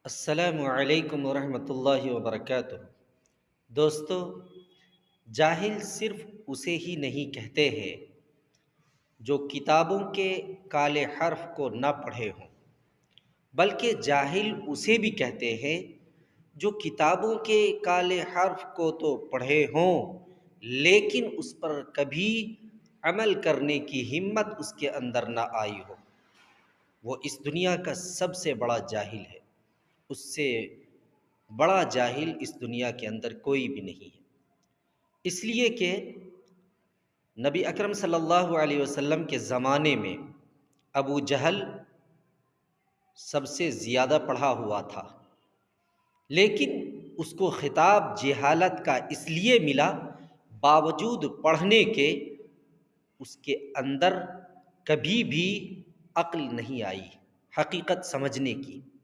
السلام علیکم ورحمۃ اللہ وبرکاتہ۔ دوستو، جاہل صرف اسے ہی نہیں کہتے ہیں جو کتابوں کے کالے حرف کو نہ پڑھے ہوں، بلکہ جاہل اسے بھی کہتے ہیں جو کتابوں کے کالے حرف کو تو پڑھے ہوں لیکن اس پر کبھی عمل کرنے کی ہمت اس کے اندر نہ آئی ہو۔ وہ اس دنیا کا سب سے بڑا جاہل ہے۔ اس سے بڑا جاہل اس دنیا کے اندر کوئی بھی نہیں ہے، اس لیے کہ نبی اکرم صلی اللہ علیہ وسلم کے زمانے میں ابو جہل سب سے زیادہ پڑھا ہوا تھا، لیکن اس کو خطاب جہالت کا اس لیے ملا، باوجود پڑھنے کے اس کے اندر کبھی بھی عقل نہیں آئی حقیقت سمجھنے کی۔